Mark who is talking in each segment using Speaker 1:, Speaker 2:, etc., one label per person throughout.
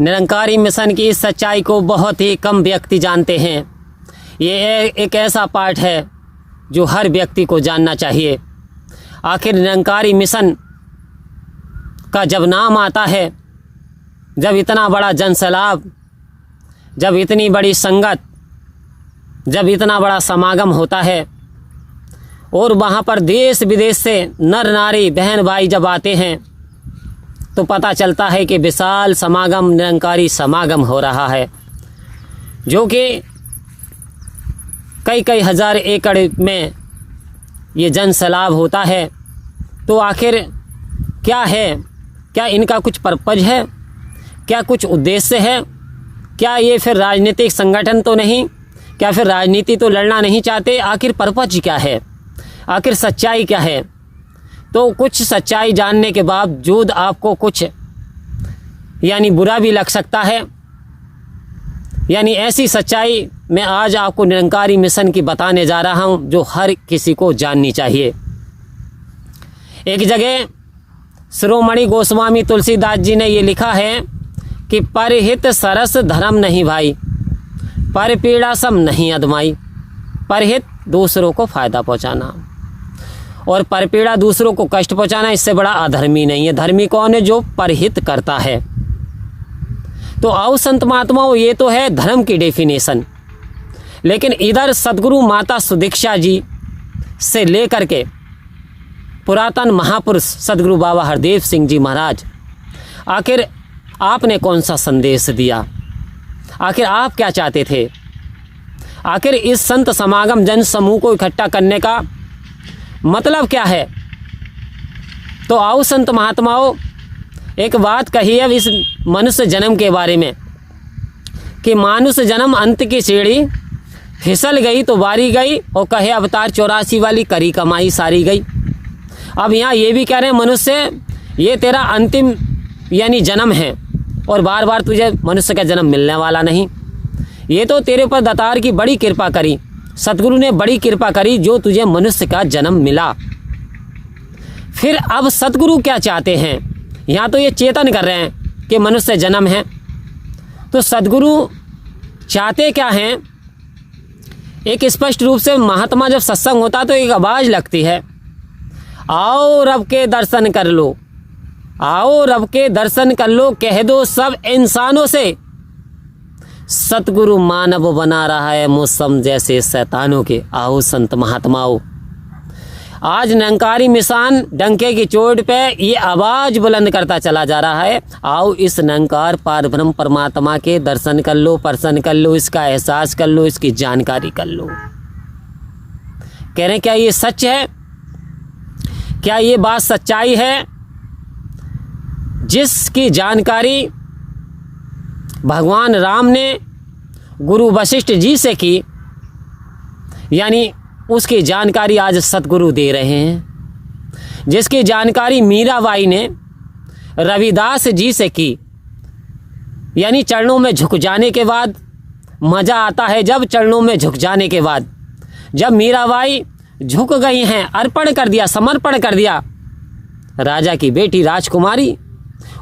Speaker 1: Nirankari mission की इस सच्चाई को बहुत ही कम व्यक्ति जानते हैं। ये एक ऐसा पाठ है जो हर व्यक्ति को जानना चाहिए। आखिर निरंकारी मिशन का जब नाम आता है, जब इतना बड़ा जनसैलाब, जब इतनी बड़ी संगत, जब इतना बड़ा समागम होता है और वहाँ पर देश विदेश से नर नारी बहन भाई जब आते हैं तो पता चलता है कि विशाल समागम, निरंकारी समागम हो रहा है, जो कि कई कई हज़ार एकड़ में ये जनसैलाब होता है। तो आखिर क्या है? क्या इनका कुछ पर्पज है? क्या कुछ उद्देश्य है? क्या ये फिर राजनीतिक संगठन तो नहीं? क्या फिर राजनीति तो लड़ना नहीं चाहते? आखिर पर्पज क्या है? आखिर सच्चाई क्या है? तो कुछ सच्चाई जानने के बावजूद आपको कुछ यानी बुरा भी लग सकता है। यानी ऐसी सच्चाई मैं आज आपको निरंकारी मिशन की बताने जा रहा हूं, जो हर किसी को जाननी चाहिए। एक जगह शिरोमणि गोस्वामी तुलसीदास जी ने ये लिखा है कि परहित सरस धर्म नहीं भाई, पर पीड़ा सम नहीं अदमाई। परहित दूसरों को फ़ायदा पहुंचाना और परपीड़ा दूसरों को कष्ट पहुंचाना, इससे बड़ा अधर्मी नहीं है। धर्मी कौन है? जो परहित करता है। तो आओ संत महात्माओं, ये तो है धर्म की डेफिनेशन, लेकिन इधर सदगुरु माता सुदीक्षा जी से लेकर के पुरातन महापुरुष सदगुरु बाबा हरदेव सिंह जी महाराज, आखिर आपने कौन सा संदेश दिया? आखिर आप क्या चाहते थे? आखिर इस संत समागम जन समूह को इकट्ठा करने का मतलब क्या है? तो आओ संत महात्माओं, एक बात कही है इस मनुष्य जन्म के बारे में कि मानुष जन्म अंत की सीढ़ी, फिसल गई तो बारी गई, और कहे अवतार 84 वाली करी कमाई सारी गई। अब यहाँ ये भी कह रहे हैं मनुष्य, ये तेरा अंतिम यानी जन्म है और बार बार तुझे मनुष्य का जन्म मिलने वाला नहीं। ये तो तेरे पर दातार की बड़ी कृपा करी, सतगुरु ने बड़ी कृपा करी जो तुझे मनुष्य का जन्म मिला। फिर अब सतगुरु क्या चाहते हैं? यहाँ तो ये चेतन कर रहे हैं कि मनुष्य जन्म है, तो सतगुरु चाहते क्या हैं? एक स्पष्ट रूप से महात्मा जब सत्संग होता तो एक आवाज़ लगती है, आओ रब के दर्शन कर लो, आओ रब के दर्शन कर लो, कह दो सब इंसानों से सतगुरु मानव बना रहा है मौसम जैसे शैतानों के। आओ संत महात्माओं, आज निरंकारी मिशन डंके की चोट पे ये आवाज़ बुलंद करता चला जा रहा है, आओ इस निरंकार पारब्रह्म परमात्मा के दर्शन कर लो, प्रसन्न कर लो, इसका एहसास कर लो, इसकी जानकारी कर लो। कह रहे हैं क्या ये सच है? क्या ये बात सच्चाई है? जिसकी जानकारी भगवान राम ने गुरु वशिष्ठ जी से की, यानी उसकी जानकारी आज सतगुरु दे रहे हैं। जिसकी जानकारी मीराबाई ने रविदास जी से की, यानी चरणों में झुक जाने के बाद मज़ा आता है। जब चरणों में झुक जाने के बाद, जब मीराबाई झुक गई हैं, अर्पण कर दिया, समर्पण कर दिया राजा की बेटी राजकुमारी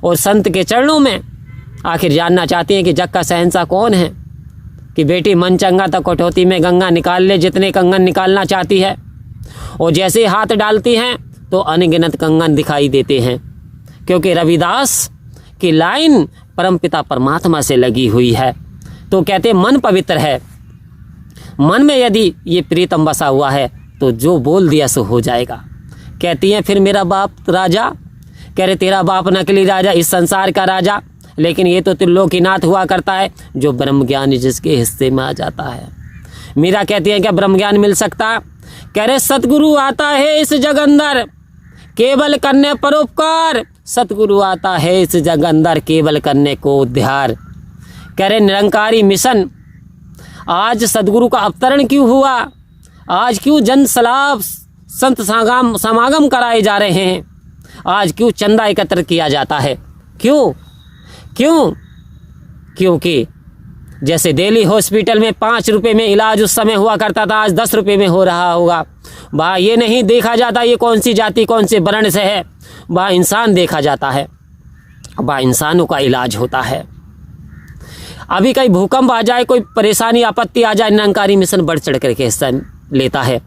Speaker 1: और संत के चरणों में, आखिर जानना चाहती हैं कि जग का शहंशाह कौन है, कि बेटी मन चंगा तो कटौती में गंगा निकाल ले, जितने कंगन निकालना चाहती है। और जैसे हाथ डालती हैं तो अनगिनत कंगन दिखाई देते हैं, क्योंकि रविदास की लाइन परमपिता परमात्मा से लगी हुई है। तो कहते मन पवित्र है, मन में यदि ये प्रीतम बसा हुआ है तो जो बोल दिया सो हो जाएगा। कहती हैं फिर मेरा बाप राजा, कह रहे तेरा बाप नकली राजा, इस संसार का राजा, लेकिन ये तो त्रिलोकीनाथ हुआ करता है, जो ब्रह्म ज्ञान जिसके हिस्से में आ जाता है। मीरा कहती है क्या ब्रह्म ज्ञान मिल सकता? कह रहे सतगुरु आता है इस जग अंदर केवल करने परोपकार, सतगुरु आता है इस जग अंदर केवल करने को उद्धार। कह रहे निरंकारी मिशन, आज सतगुरु का अवतरण क्यों हुआ? आज क्यों जन सलाब संत समागम कराए जा रहे हैं? आज क्यों चंदा एकत्र किया जाता है? क्यों? क्योंकि जैसे दिल्ली हॉस्पिटल में 5 रुपए में इलाज उस समय हुआ करता था, आज 10 रुपए में हो रहा होगा। वहाँ ये नहीं देखा जाता ये कौन सी जाति कौन से वर्ण से है, वहाँ इंसान देखा जाता है, वहाँ इंसानों का इलाज होता है। अभी कहीं भूकंप आ जाए, कोई परेशानी आपत्ति आ जाए, निरंकारी मिशन बढ़ चढ़ करके हिस्सा लेता है।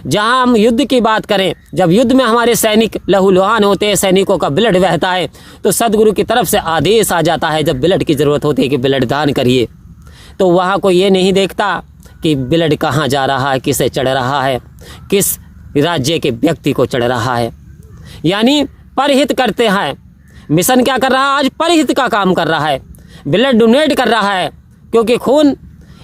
Speaker 1: जहां हम युद्ध की बात करें, जब युद्ध में हमारे सैनिक लहूलुहान होते हैं, सैनिकों का ब्लड बहता है, तो सदगुरु की तरफ से आदेश आ जाता है, जब ब्लड की ज़रूरत होती है कि ब्लड दान करिए, तो वहाँ कोई ये नहीं देखता कि ब्लड कहाँ जा रहा है, किसे चढ़ रहा है, किस राज्य के व्यक्ति को चढ़ रहा है। यानी परहित करते हैं। मिशन क्या कर रहा है आज? परहित का काम कर रहा है, ब्लड डोनेट कर रहा है, क्योंकि खून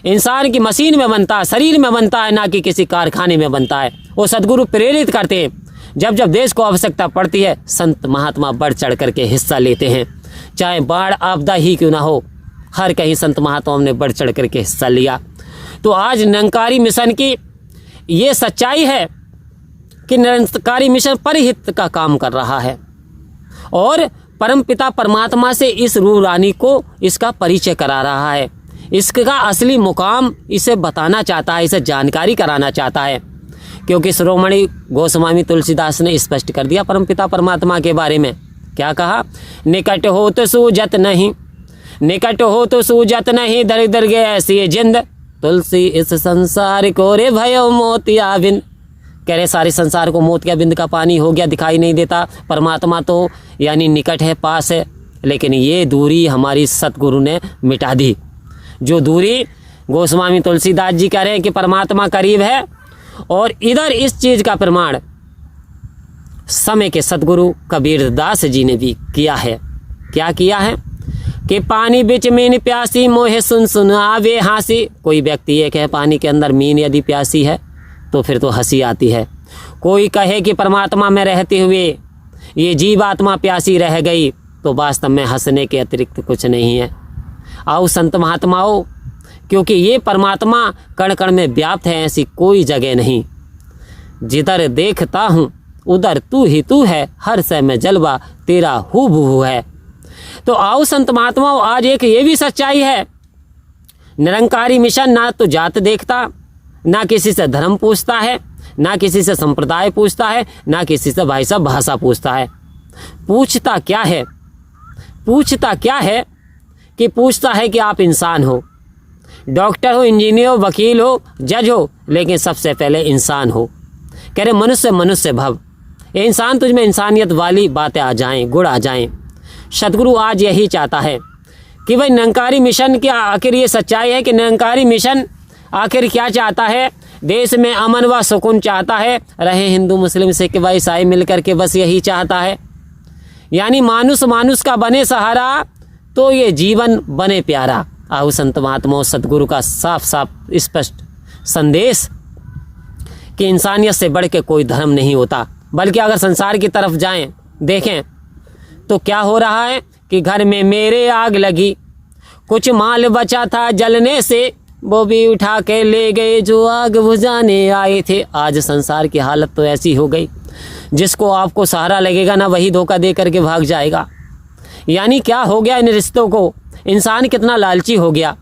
Speaker 1: इंसान की मशीन में बनता है, शरीर में बनता है, ना कि किसी कारखाने में बनता है। वो सदगुरु प्रेरित करते हैं। जब जब देश को आवश्यकता पड़ती है, संत महात्मा बढ़ चढ़ करके हिस्सा लेते हैं, चाहे बाढ़ आपदा ही क्यों ना हो, हर कहीं संत महात्माओं ने बढ़ चढ़ करके हिस्सा लिया। तो आज निरंकारी मिशन की ये सच्चाई है कि निरंकारी मिशन परहित का काम कर रहा है और परमपिता परमात्मा से इस रूह रानी को इसका परिचय करा रहा है, इसका असली मुकाम इसे बताना चाहता है, इसे जानकारी कराना चाहता है। क्योंकि शिरोमणि गोस्वामी तुलसीदास ने स्पष्ट कर दिया परमपिता परमात्मा के बारे में। क्या कहा? निकट हो तो सूझत नहीं, निकट हो तो सूझत नहीं, दर दर गए ऐसी जिंद, तुलसी इस संसार को रे भयो मोतिया बिंद। कह रहे सारे संसार को मोतिया बिंद का पानी हो गया, दिखाई नहीं देता। परमात्मा तो यानी निकट है, पास है, लेकिन ये दूरी हमारी सतगुरु ने मिटा दी। जो दूरी गोस्वामी तुलसीदास जी कह रहे हैं कि परमात्मा करीब है, और इधर इस चीज़ का प्रमाण समय के सतगुरु कबीरदास जी ने भी किया है। क्या किया है? कि पानी बिच मीन प्यासी मोहे सुन सुन आवे हंसी। कोई व्यक्ति ये कहे पानी के अंदर मीन यदि प्यासी है तो फिर तो हंसी आती है। कोई कहे कि परमात्मा में रहते हुए ये जीवात्मा प्यासी रह गई, तो वास्तव में हंसने के अतिरिक्त कुछ नहीं है। आओ संत महात्माओं, क्योंकि ये परमात्मा कण कण में व्याप्त है, ऐसी कोई जगह नहीं। जिधर देखता हूँ उधर तू ही तू है, हर समय में जलवा तेरा हू बहू है। तो आओ संत महात्माओं, आज एक ये भी सच्चाई है, निरंकारी मिशन ना तो जात देखता, ना किसी से धर्म पूछता है, ना किसी से संप्रदाय पूछता है, ना किसी से भाई साहब भाषा पूछता है। पूछता क्या है? पूछता क्या है कि पूछता है कि आप इंसान हो, डॉक्टर हो, इंजीनियर हो, वकील हो, जज हो, लेकिन सबसे पहले इंसान हो। कह रहे मनुष्य मनुष्य भव, ये इंसान तुझ में इंसानियत वाली बातें आ जाएं, गुण आ जाएं। सतगुरु आज यही चाहता है कि भाई निरंकारी मिशन की आखिर ये सच्चाई है कि निरंकारी मिशन आखिर क्या चाहता है? देश में अमन व सुकून चाहता है, रहे हिंदू मुस्लिम सिख व ईसाई मिलकर के, बस यही चाहता है। यानी मानुष मानुष का बने सहारा, तो ये जीवन बने प्यारा। आहु संत महात्माओं, सतगुरु का साफ साफ स्पष्ट संदेश कि इंसानियत से बढ़ के कोई धर्म नहीं होता। बल्कि अगर संसार की तरफ जाएं, देखें तो क्या हो रहा है कि घर में मेरे आग लगी, कुछ माल बचा था जलने से, वो भी उठा के ले गए जो आग बुझाने आए थे। आज संसार की हालत तो ऐसी हो गई, जिसको आपको सहारा लगेगा ना, वही धोखा दे करके भाग जाएगा। यानी क्या हो गया इन रिश्तों को? इंसान कितना लालची हो गया।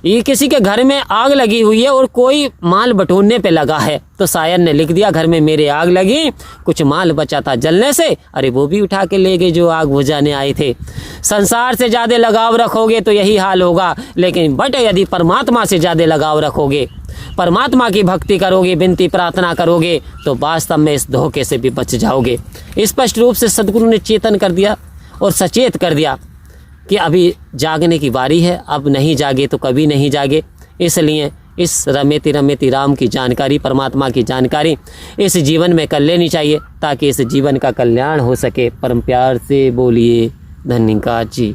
Speaker 1: ये किसी के घर में आग लगी हुई है और कोई माल बटोरने पे लगा है, तो शायर ने लिख दिया घर में मेरे आग लगी, कुछ माल बचा था जलने से, अरे वो भी उठा के ले गए जो आग बुझाने आए थे। संसार से ज़्यादा लगाव रखोगे तो यही हाल होगा, लेकिन बट यदि परमात्मा से ज़्यादा लगाव रखोगे, परमात्मा की भक्ति करोगे, विनती प्रार्थना करोगे, तो वास्तव में इस धोखे से भी बच जाओगे। स्पष्ट रूप से सदगुरु ने चेतन कर दिया और सचेत कर दिया कि अभी जागने की बारी है, अब नहीं जागे तो कभी नहीं जागे। इसलिए इस रमेती रमेती राम की जानकारी, परमात्मा की जानकारी इस जीवन में कर लेनी चाहिए, ताकि इस जीवन का कल्याण हो सके। परम प्यार से बोलिए धन्यवाद जी।